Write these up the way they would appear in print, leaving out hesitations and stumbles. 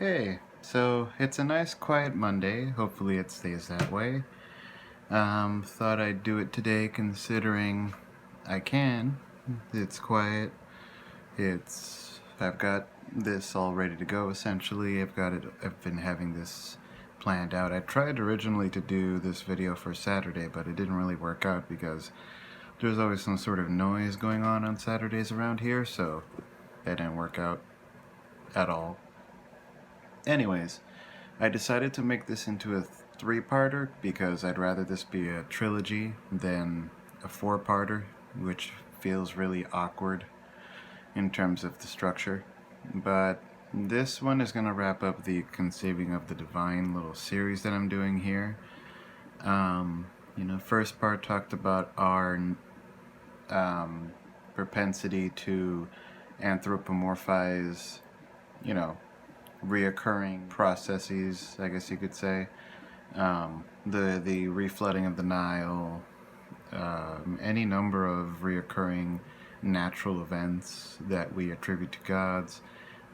Hey, so it's a nice quiet Monday. Hopefully it stays that way. Thought I'd do it today considering I can. It's quiet. I've got this all ready to go essentially. I've been having this planned out. I tried originally to do this video for Saturday, but it didn't really work out because there's always some sort of noise going on Saturdays around here, so that didn't work out at all. Anyways, I decided to make this into a three-parter because I'd rather this be a trilogy than a four-parter, which feels really awkward in terms of the structure. But this one is going to wrap up the Conceiving of the Divine little series that I'm doing here. First part talked about our propensity to anthropomorphize, reoccurring processes, I guess you could say. The reflooding of the Nile, any number of reoccurring natural events that we attribute to gods.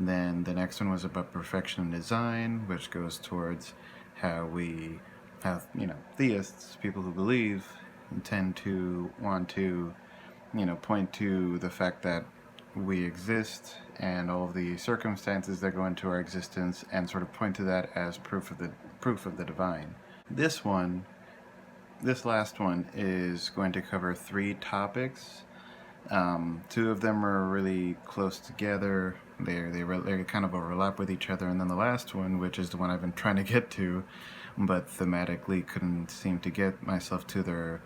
Then the next one was about perfection and design, which goes towards how theists, people who believe, tend to want to, point to the fact that we exist and all of the circumstances that go into our existence and sort of point to that as proof of the divine. This last one is going to cover three topics. Two of them are really close together. They kind of overlap with each other, and then the last one, which is the one I've been trying to get to, but thematically couldn't seem to get myself to there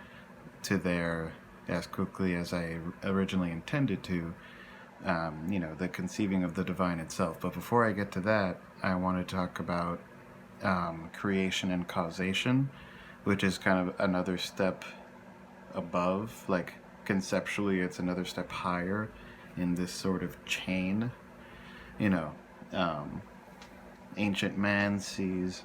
as quickly as I originally intended to. The conceiving of the divine itself. But before I get to that, I want to talk about creation and causation, which is kind of another step above. Like, conceptually, it's another step higher in this sort of chain. Ancient man sees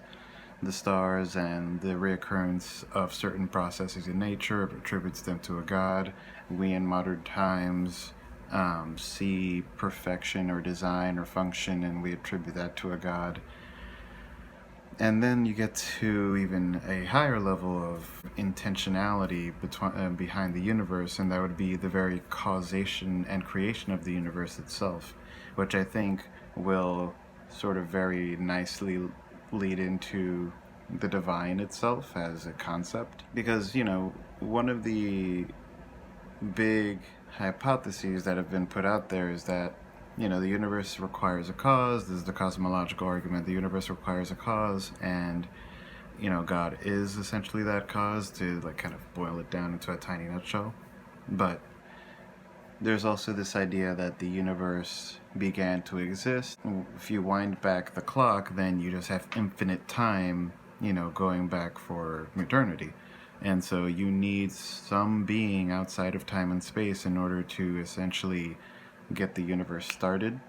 the stars and the reoccurrence of certain processes in nature, attributes them to a god. We in modern times see perfection or design or function, and we attribute that to a god. And then you get to even a higher level of intentionality behind the universe, and that would be the very causation and creation of the universe itself, which I think will sort of very nicely lead into the divine itself as a concept. Because, one of the big hypotheses that have been put out there is that the universe requires a cause. This is the cosmological argument. The universe requires a cause, and God is essentially that cause, to kind of boil it down into a tiny nutshell. But there's also this idea that the universe began to exist. If you wind back the clock, then you just have infinite time, going back for eternity. And so you need some being outside of time and space in order to essentially get the universe started.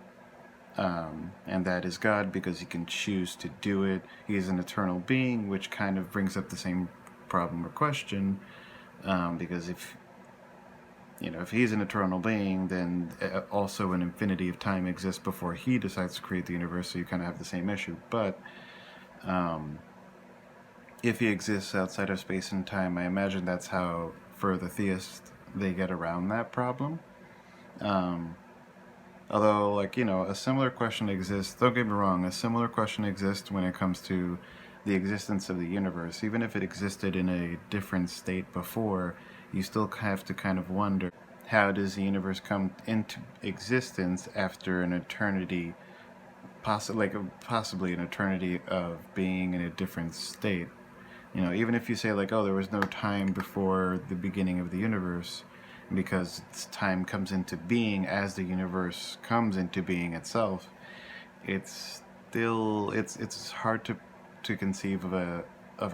And that is God, because he can choose to do it. He is an eternal being, which kind of brings up the same problem or question, because if he's an eternal being, then also an infinity of time exists before he decides to create the universe, so you kind of have the same issue. But if he exists outside of space and time, I imagine that's how, for the theists, they get around that problem. Although, a similar question exists, don't get me wrong, a similar question exists when it comes to the existence of the universe. Even if it existed in a different state before, you still have to kind of wonder, how does the universe come into existence after an eternity, possibly an eternity of being in a different state? Even if you say, there was no time before the beginning of the universe, because time comes into being as the universe comes into being itself, it's hard to conceive of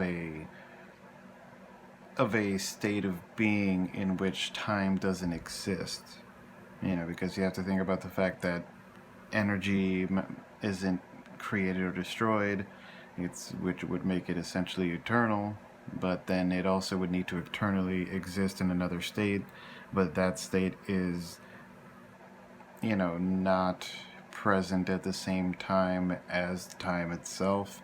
a state of being in which time doesn't exist. Because you have to think about the fact that energy isn't created or destroyed, which would make it essentially eternal, but then it also would need to eternally exist in another state, but that state is, not present at the same time as time itself.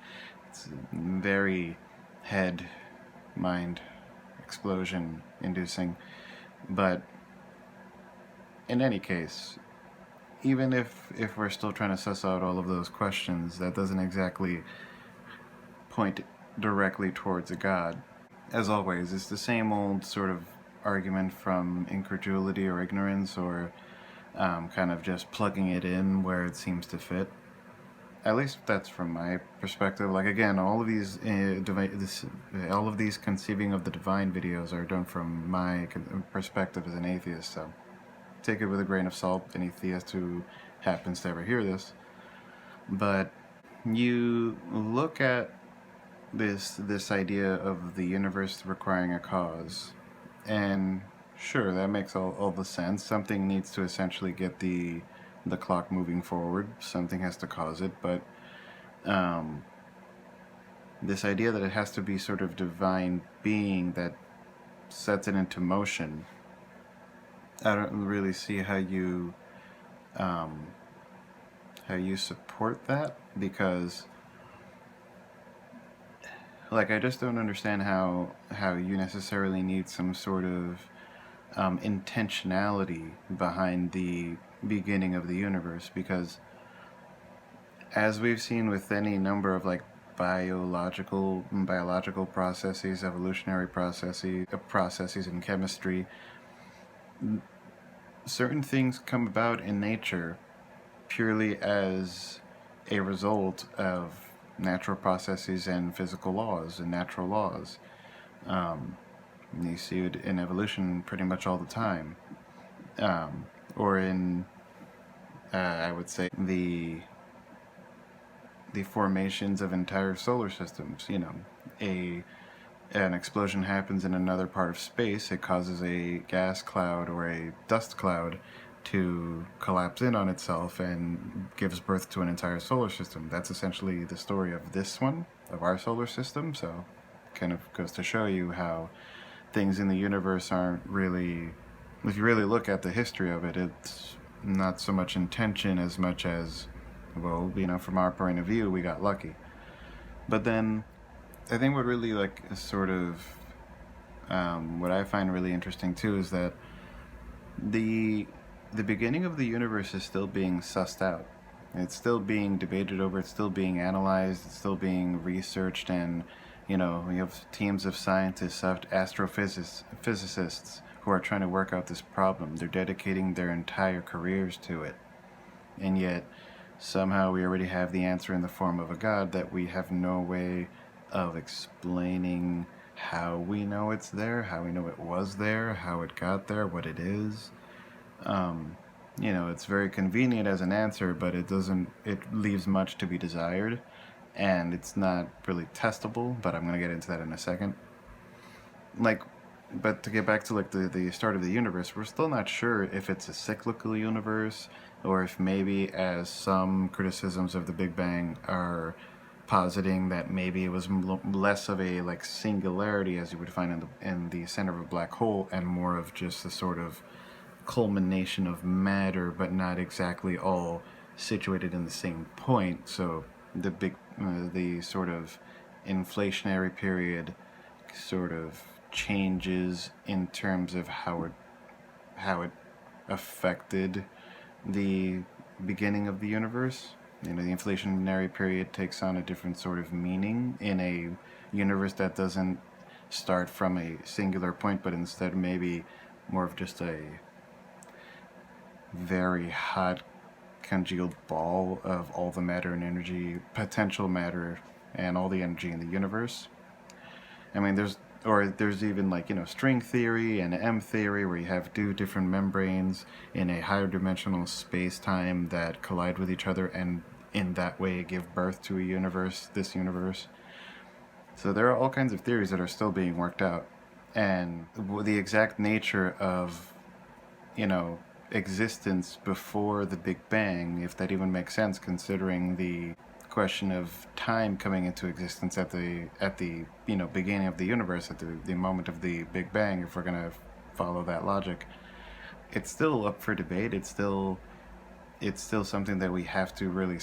It's very head mind explosion inducing. But in any case, even if we're still trying to suss out all of those questions, that doesn't exactly point directly towards a god. As always, it's the same old sort of argument from incredulity or ignorance, or kind of just plugging it in where it seems to fit. At least that's from my perspective. Like again, all of these all of these conceiving of the divine videos are done from my perspective as an atheist. So take it with a grain of salt, any theist who happens to ever hear this. But you look at this idea of the universe requiring a cause, and sure, that makes all the sense. Something needs to essentially get the clock moving forward. Something has to cause it, but this idea that it has to be sort of divine being that sets it into motion, I don't really see how you support that, because like I just don't understand how you necessarily need some sort of intentionality behind the beginning of the universe, because as we've seen with any number of like biological processes, evolutionary processes in chemistry, certain things come about in nature purely as a result of natural processes and physical laws and natural laws. You see it in evolution pretty much all the time, or in I would say the formations of entire solar systems. You know, an explosion happens in another part of space. It causes a gas cloud or a dust cloud to collapse in on itself and gives birth to an entire solar system. That's essentially the story of this one, of our solar system. So it kind of goes to show you how things in the universe aren't really, if you really look at the history of it, it's not so much intention as much as, well, you know, from our point of view, we got lucky. But then I think what really like sort of what I find really interesting too is that the beginning of the universe is still being sussed out. It's still being debated over. It's still being analyzed. It's still being researched. And, you know, we have teams of scientists, astrophysicists who are trying to work out this problem. They're dedicating their entire careers to it. And yet, somehow we already have the answer in the form of a God that we have no way of explaining how we know it's there, how we know it was there, how it got there, what it is. You know, it's very convenient as an answer, but it leaves much to be desired, and it's not really testable, but I'm going to get into that in a second. Like, but to get back to like the start of the universe, we're still not sure if it's a cyclical universe, or if maybe, as some criticisms of the Big Bang are positing, that maybe it was less of a like singularity as you would find in the center of a black hole, and more of just a sort of culmination of matter, but not exactly all situated in the same point. So the sort of inflationary period sort of changes in terms of how it affected the beginning of the universe. You know, the inflationary period takes on a different sort of meaning in a universe that doesn't start from a singular point, but instead maybe more of just a very hot congealed ball of all the matter and energy, potential matter, and all the energy in the universe. I mean, there's even like, you know, string theory and M theory, where you have two different membranes in a higher dimensional space-time that collide with each other, and in that way give birth to a universe, this universe. So there are all kinds of theories that are still being worked out, and the exact nature of, you know, existence before the Big Bang, if that even makes sense, considering the question of time coming into existence at the you know, beginning of the universe, at the moment of the Big Bang, if we're going to follow that logic. It's still up for debate. It's still it's still something that we have to really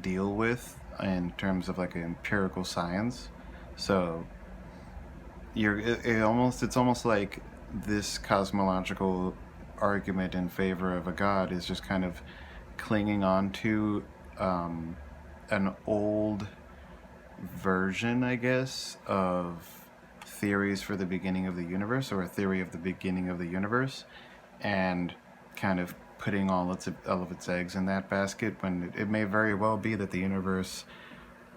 deal with in terms of like empirical science. So it's almost like this cosmological argument in favor of a god is just kind of clinging on to an old version, I guess, of theories for the beginning of the universe, or a theory of the beginning of the universe, and kind of putting all of its eggs in that basket, when it may very well be that the universe,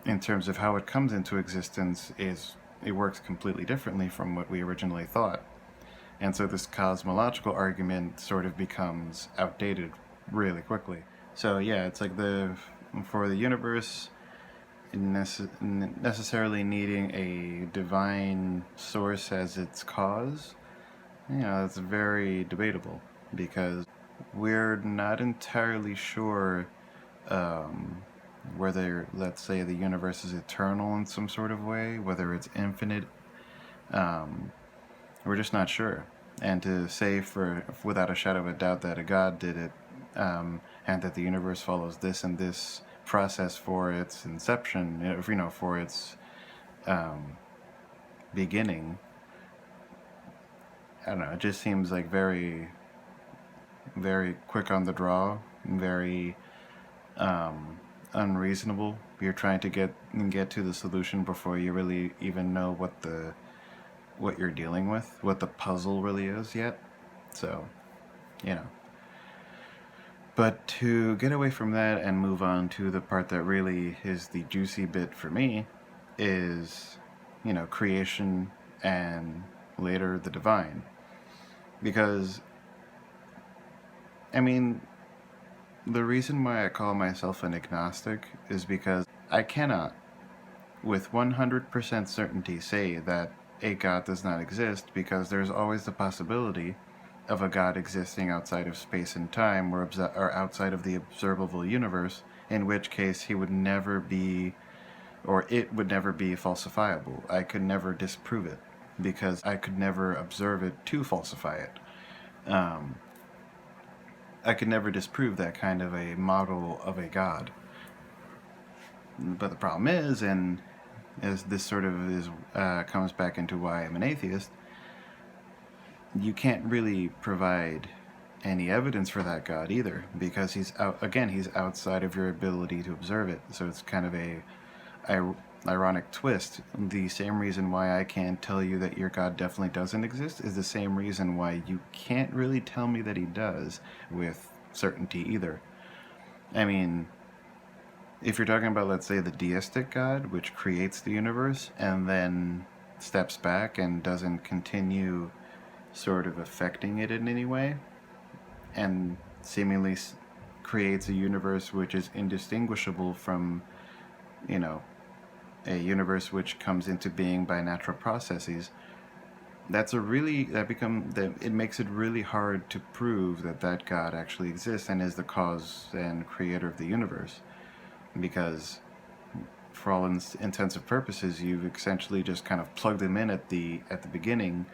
in terms of how it comes into existence, it works completely differently from what we originally thought. And so this cosmological argument sort of becomes outdated really quickly. So yeah, it's like for the universe necessarily needing a divine source as its cause, it's very debatable, because we're not entirely sure whether, let's say, the universe is eternal in some sort of way, whether it's infinite. We're just not sure. And to say without a shadow of a doubt that a god did it, and that the universe follows this and this process for its inception, for its beginning, I don't know. It just seems like very, very quick on the draw, very unreasonable. You're trying to get to the solution before you really even know what you're dealing with, what the puzzle really is yet. So, you know. But to get away from that and move on to the part that really is the juicy bit for me is, creation and later the divine. Because, I mean, the reason why I call myself an agnostic is because I cannot, with 100% certainty, say that a God does not exist, because there's always the possibility of a God existing outside of space and time, or outside of the observable universe, in which case he would never be, or it would never be falsifiable. I could never disprove it, because I could never observe it to falsify it. I could never disprove that kind of a model of a God. But the problem is, and as this sort of comes back into why I'm an atheist, you can't really provide any evidence for that God either, because he's outside of your ability to observe it. So it's kind of a ironic twist. The same reason why I can't tell you that your God definitely doesn't exist is the same reason why you can't really tell me that he does with certainty either. I mean, if you're talking about, let's say, the deistic God, which creates the universe and then steps back and doesn't continue sort of affecting it in any way, and seemingly creates a universe which is indistinguishable from, a universe which comes into being by natural processes, it makes it really hard to prove that God actually exists and is the cause and creator of the universe, because for all intents and purposes, you've essentially just kind of plugged him in at the beginning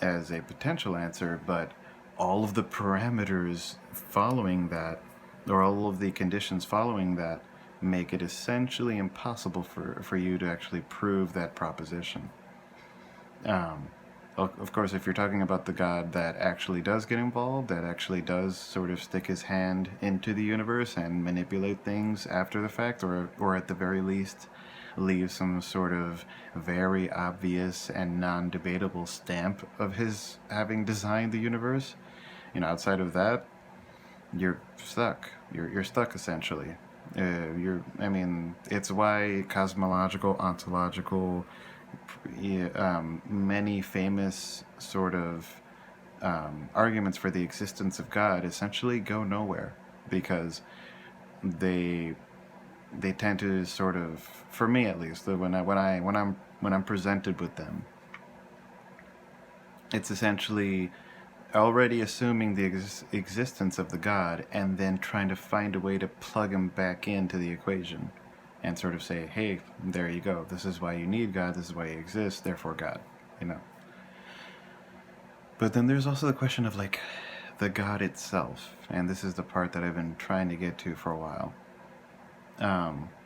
as a potential answer, but all of the parameters following that, or all of the conditions following that, make it essentially impossible for you to actually prove that proposition. Of course, if you're talking about the God that actually does get involved, that actually does sort of stick his hand into the universe and manipulate things after the fact, or at the very least leave some sort of very obvious and non-debatable stamp of his having designed the universe, outside of that, you're stuck. You're stuck essentially. It's why cosmological, ontological, many famous sort of arguments for the existence of God essentially go nowhere, because they tend to sort of, for me at least, when I'm presented with them, it's essentially already assuming the existence of the God and then trying to find a way to plug him back into the equation and sort of say, hey, there you go. This is why you need God. This is why he exists. Therefore, God. But then there's also the question of, like, the God itself, and this is the part that I've been trying to get to for a while.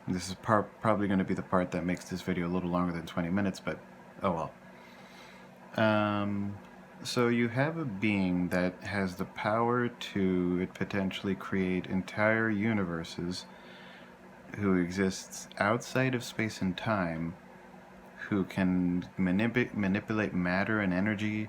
This is probably going to be the part that makes this video a little longer than 20 minutes, but oh well. So you have a being that has the power to potentially create entire universes, who exists outside of space and time, who can manipulate matter and energy.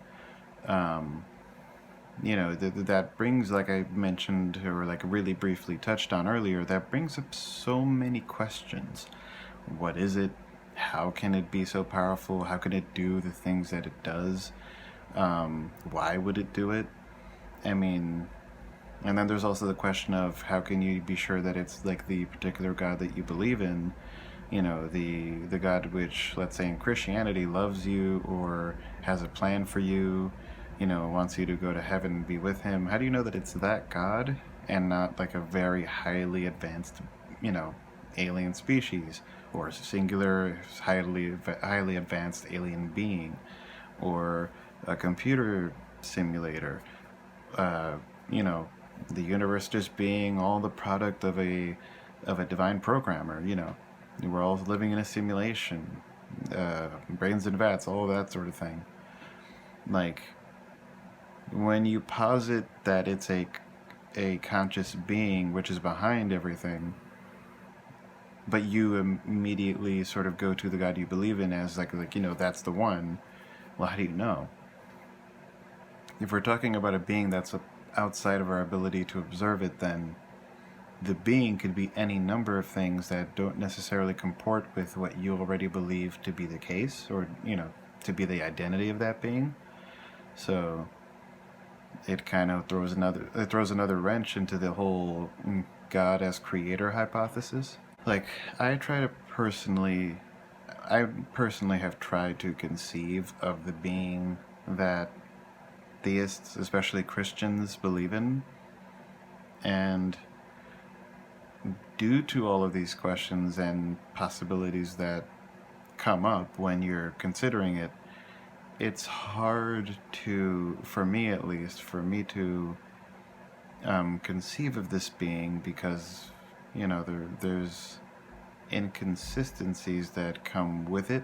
That brings, like I mentioned, or like really briefly touched on earlier, that brings up so many questions. What is it? How can it be so powerful? How can it do the things that it does? Why would it do it? I mean, and then there's also the question of how can you be sure that it's like the particular God that you believe in, the God which, let's say in Christianity, loves you or has a plan for you, wants you to go to heaven and be with him. How do you know that it's that God and not like a very highly advanced, alien species, or a singular, highly advanced alien being, or a computer simulator? The universe just being all the product of a divine programmer. We're all living in a simulation, brains and vats, all that sort of thing. Like, when you posit that it's a conscious being which is behind everything, but you immediately sort of go to the God you believe in as like that's the one. Well, how do you know? If we're talking about a being that's outside of our ability to observe it, then the being could be any number of things that don't necessarily comport with what you already believe to be the case, or to be the identity of that being. So it kind of throws another wrench into the whole God as creator hypothesis. Like, I personally have tried to conceive of the being that theists, especially Christians, believe in. And due to all of these questions and possibilities that come up when you're considering it, it's hard for me to conceive of this being, because there's inconsistencies that come with it.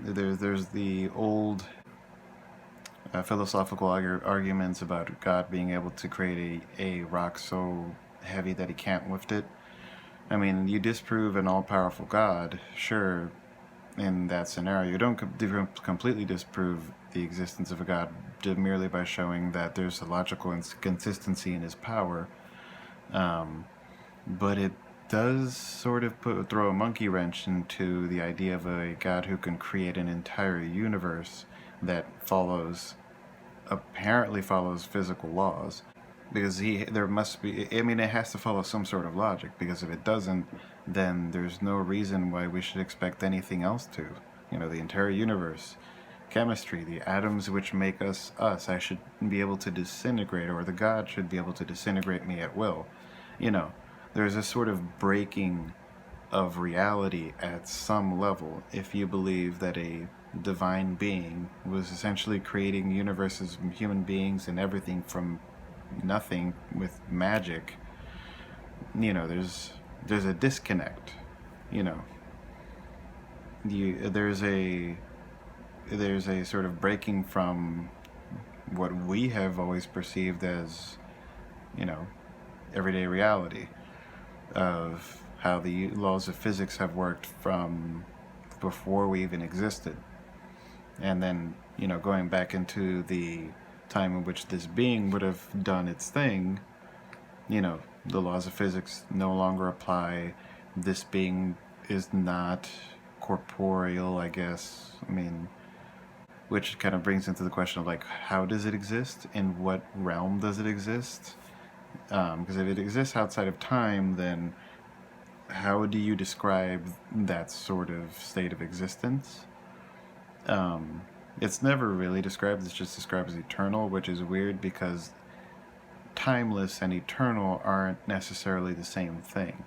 There's the old philosophical arguments about God being able to create a rock so heavy that he can't lift it. I mean, you disprove an all-powerful God, sure, in that scenario. You don't completely disprove the existence of a God merely by showing that there's a logical inconsistency in his power. But it does sort of throw a monkey wrench into the idea of a God who can create an entire universe that apparently follows physical laws. Because it has to follow some sort of logic, because if it doesn't, then there's no reason why we should expect anything else to. The entire universe, chemistry, the atoms which make us, I should be able to disintegrate, or the God should be able to disintegrate me at will. There's a sort of breaking of reality at some level if you believe that a divine being was essentially creating universes, human beings, and everything from nothing with magic. There's a disconnect. There's a sort of breaking from what we have always perceived as everyday reality of how the laws of physics have worked from before we even existed, and then going back into the time in which this being would have done its thing, the laws of physics no longer apply. This being is not corporeal, I guess. Which kind of brings into the question of like, how does it exist? In what realm does it exist? Because if it exists outside of time, then how do you describe that sort of state of existence? It's never really described, it's just described as eternal, which is weird because timeless and eternal aren't necessarily the same thing.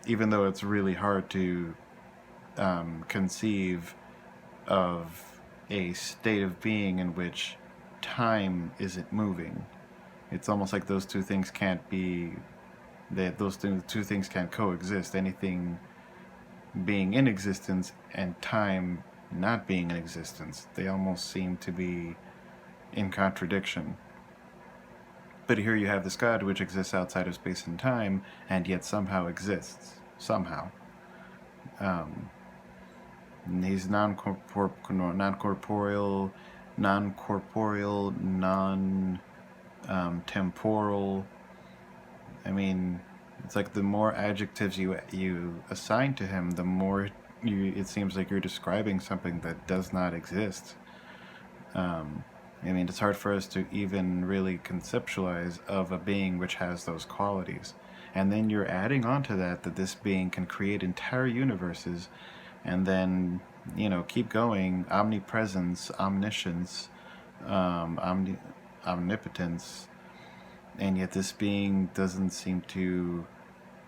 Even though it's really hard to conceive of a state of being in which time isn't moving. It's almost like those two things can't be, that those two things can't coexist. Anything being in existence and time not being in existence, they almost seem to be in contradiction. But here you have this God which exists outside of space and time, and yet somehow exists. Somehow. He's non-corporeal, non-temporal. I mean, it's like the more adjectives you assign to him, the more it seems like you're describing something that does not exist. I mean, it's hard for us to even really conceptualize of a being which has those qualities. And then you're adding on to that this being can create entire universes, and then, keep going. Omnipresence, omniscience, omnipotence, and yet this being doesn't seem to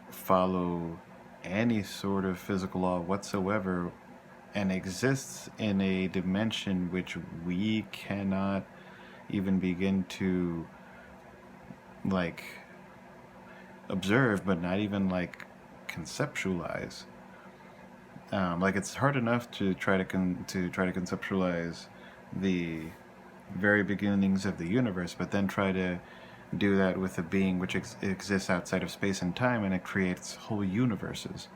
follow any sort of physical law whatsoever, and exists in a dimension which we cannot even begin to observe, but not even conceptualize. It's hard enough to try to conceptualize the very beginnings of the universe, but then try to do that with a being which exists outside of space and time, and it creates whole universes.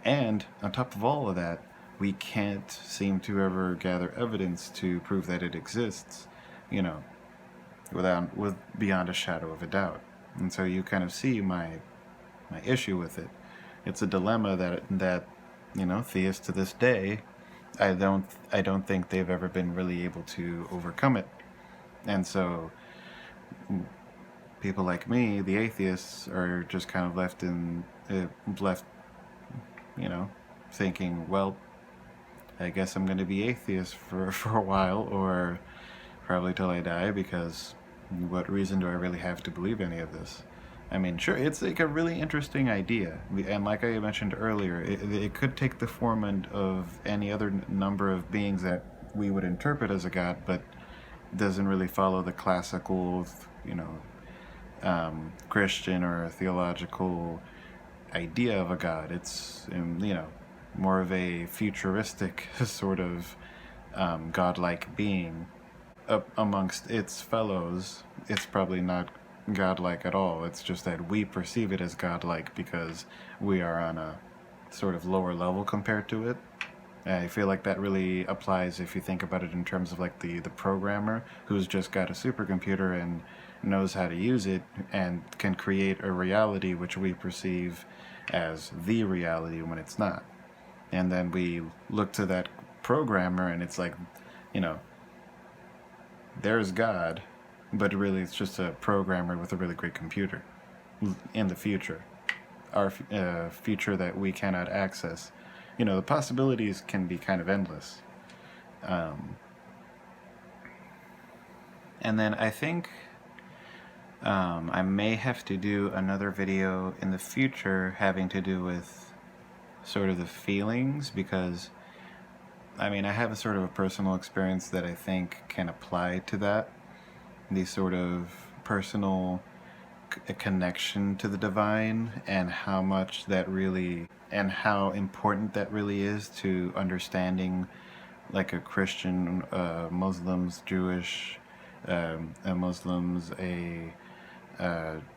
And on top of all of that, we can't seem to ever gather evidence to prove that it exists, with beyond a shadow of a doubt. And so you kind of see my issue with it. It's a dilemma that theists to this day, I don't think they've ever been really able to overcome it. And so people like me, the atheists, are just kind of left thinking, well, I guess I'm going to be atheist for a while, or probably till I die, because what reason do I really have to believe any of this? I mean, sure, it's like a really interesting idea, and like I mentioned earlier, it could take the form of any other number of beings that we would interpret as a god, but doesn't really follow the classical, Christian or theological idea of a god. It's, more of a futuristic sort of godlike being. Amongst its fellows, it's probably not godlike at all. It's just that we perceive it as godlike because we are on a sort of lower level compared to it. I feel like that really applies if you think about it in terms of the programmer who's just got a supercomputer and knows how to use it and can create a reality which we perceive as the reality when it's not. And then we look to that programmer and it's like, there's God, but really it's just a programmer with a really great computer in the future, our future that we cannot access. The possibilities can be kind of endless. And then I think I may have to do another video in the future having to do with sort of the feelings, because I have a sort of a personal experience that I think can apply to that. The sort of personal connection to the divine, and how much that really, and how important that really is to understanding a Christian, Muslims, Jewish, a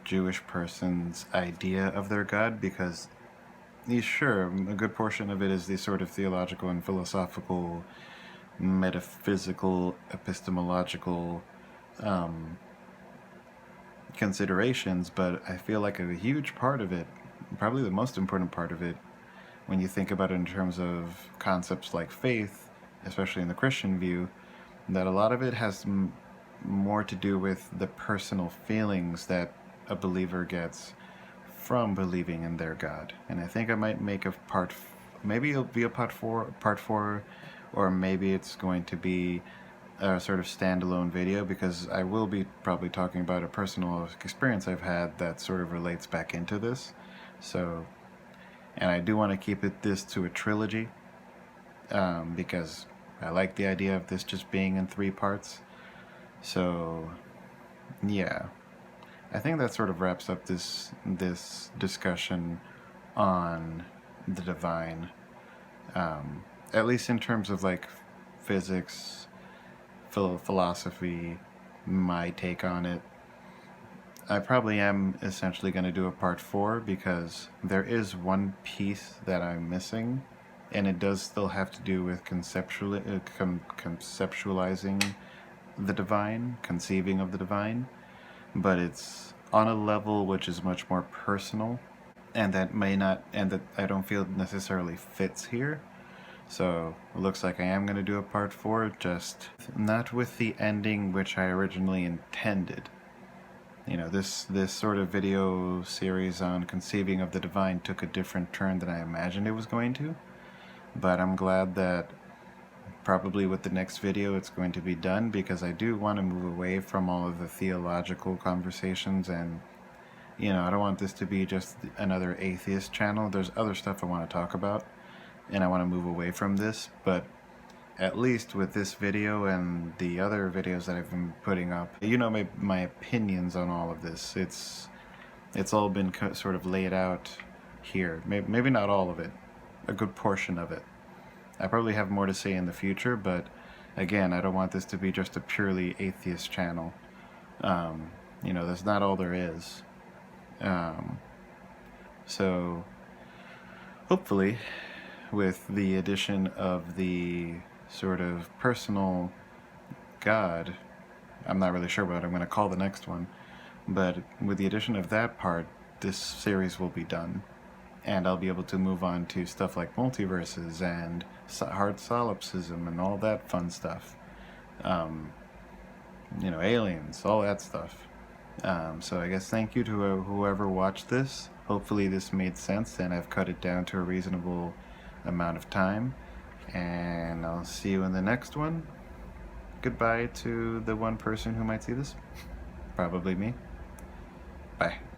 Jewish person's idea of their God, because sure, a good portion of it is the sort of theological and philosophical, metaphysical, epistemological considerations, but I feel like a huge part of it, probably the most important part of it, when you think about it in terms of concepts like faith, especially in the Christian view, that a lot of it has more to do with the personal feelings that a believer gets from believing in their God. And I think I might make maybe it'll be a part four, or maybe it's going to be a sort of standalone video, because I will be probably talking about a personal experience I've had that sort of relates back into this. So, and I do want to keep this to a trilogy, because I like the idea of this just being in 3 parts. So, yeah. I think that sort of wraps up this discussion on the divine. At least in terms of like physics, philosophy, my take on it. I probably am essentially going to do a part 4 because there is one piece that I'm missing, and it does still have to do with conceptualizing the divine, conceiving of the divine, but it's on a level which is much more personal, and that I don't feel necessarily fits here. So it looks like I am going to do a part 4, just not with the ending which I originally intended. You know, this sort of video series on conceiving of the divine took a different turn than I imagined it was going to, but I'm glad that probably with the next video it's going to be done, because I do want to move away from all of the theological conversations, and you know, I don't want this to be just another atheist channel. There's other stuff I want to talk about, and I want to move away from this, but at least with this video and the other videos that I've been putting up, you know, my opinions on all of this. It's all been sort of laid out here. Maybe not all of it, a good portion of it. I probably have more to say in the future, but again, I don't want this to be just a purely atheist channel. You know, that's not all there is. So hopefully, with the addition of the sort of personal God, I'm not really sure what I'm going to call the next one, but with the addition of that part, this series will be done, and I'll be able to move on to stuff like multiverses and hard solipsism and all that fun stuff. You know, aliens, all that stuff. So I guess thank you to whoever watched this. Hopefully this made sense and I've cut it down to a reasonable amount of time. And I'll see you in the next one. Goodbye to the one person who might see this. Probably me. Bye.